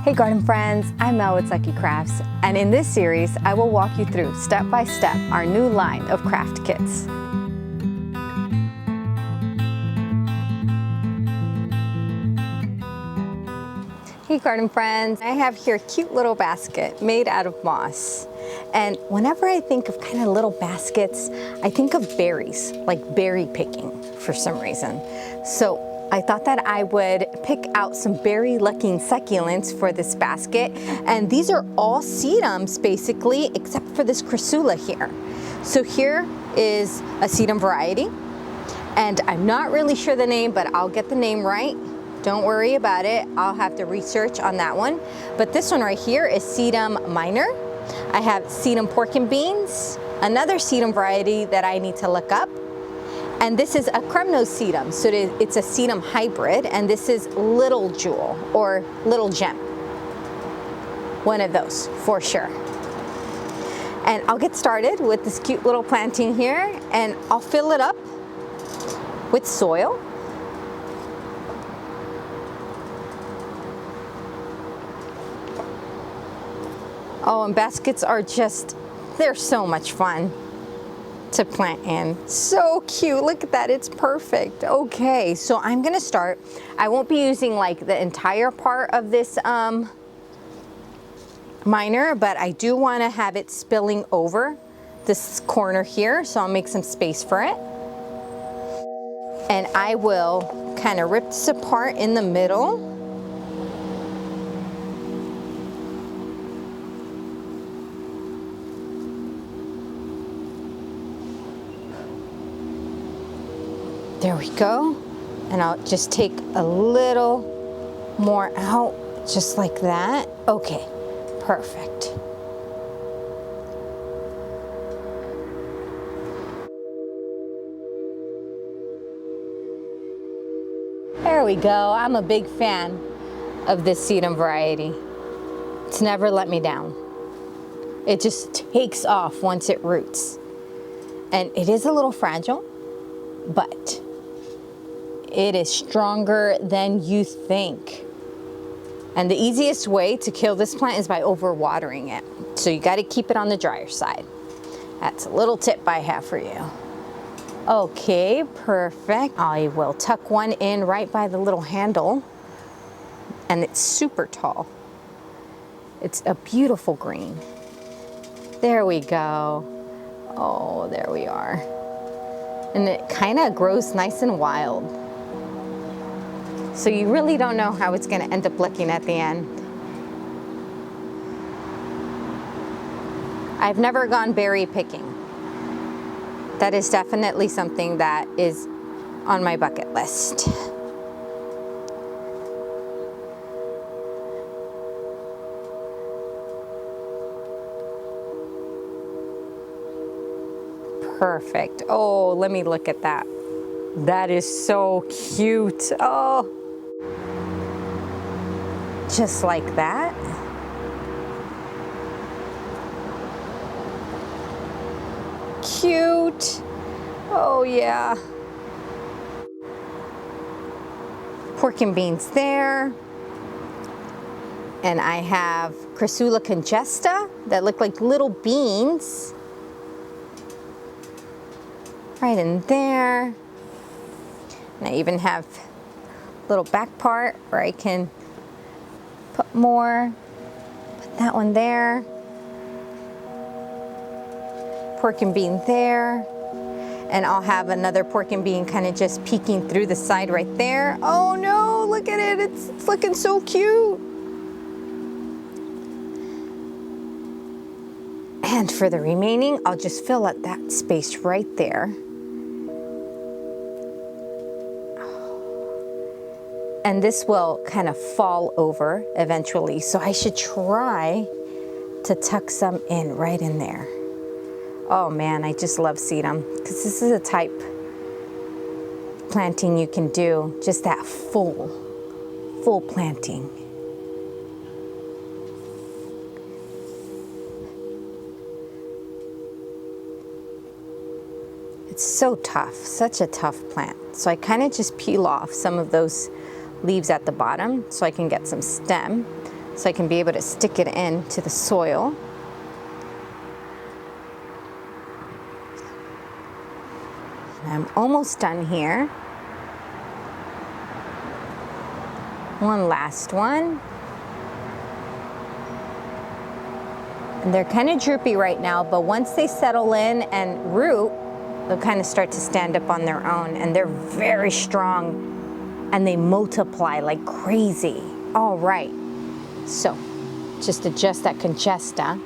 Hey garden friends, I'm Mel with Succy Crafts, and in this series I will walk you through step by step our new line of craft kits. Hey garden friends, I have here a cute little basket made out of moss. And whenever I think of kind of little baskets, I think of berries, like berry picking for some reason. So I thought that I would pick out some berry-looking succulents for this basket. And these are all sedums basically, except for this crassula here. So here is a sedum variety. And I'm not really sure the name, but I'll get the name right. Don't worry about it. I'll have to research on that one. But this one right here is sedum minor. I have sedum pork and beans, another sedum variety that I need to look up. And this is a crumb-nose sedum, so it's a sedum hybrid, and this is little jewel or little gem. One of those, for sure. And I'll get started with this cute little planting here, and I'll fill it up with soil. Oh, and baskets are just, they're so much fun to plant in. So cute, look at that, it's perfect. Okay, so I'm gonna start. I won't be using like the entire part of this minor, but I do wanna have it spilling over this corner here, so I'll make some space for it. And I will kind of rip this apart in the middle. There we go. And I'll just take a little more out, just like that. Okay, perfect. There we go. I'm a big fan of this sedum variety. It's never let me down. It just takes off once it roots. And it is a little fragile, but it is stronger than you think. And the easiest way to kill this plant is by overwatering it. So you got to keep it on the drier side. That's a little tip I have for you. Okay, perfect. I will tuck one in right by the little handle. And it's super tall. It's a beautiful green. There we go. Oh, there we are. And it kind of grows nice and wild. So you really don't know how it's going to end up looking at the end. I've never gone berry picking. That is definitely something that is on my bucket list. Perfect. Oh, let me look at that. That is so cute. Oh. Just like that. Cute. Oh yeah. Pork and beans there. And I have Crassula congesta that look like little beans. Right in there. And I even have a little back part where I can put more. Put that one there. Pork and bean there. And I'll have another pork and bean kind of just peeking through the side right there. Oh no, look at it, it's looking so cute. And for the remaining, I'll just fill up that space right there. And this will kind of fall over eventually. So I should try to tuck some in right in there. Oh man, I just love sedum, because this is a type planting you can do, just that full planting. It's so tough, such a tough plant. So I kind of just peel off some of those leaves at the bottom so I can get some stem. so I can be able to stick it into the soil. And I'm almost done here. One last one. And they're kind of droopy right now, but once they settle in and root, they'll kind of start to stand up on their own, and they're very strong and they multiply like crazy. All right, so just adjust that congesta.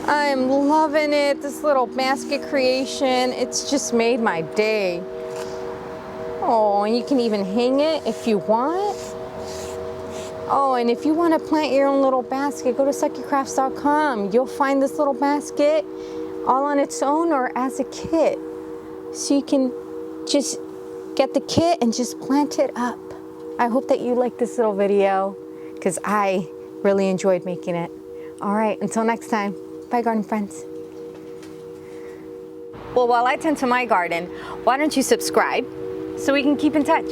I'm loving it, this little basket creation. It's just made my day. Oh, and you can even hang it if you want. Oh, and if you want to plant your own little basket, go to succycrafts.com. You'll find this little basket all on its own or as a kit. So you can just get the kit and just plant it up. I hope that you like this little video because I really enjoyed making it. All right, until next time. Bye, garden friends. Well, while I tend to my garden, why don't you subscribe so we can keep in touch?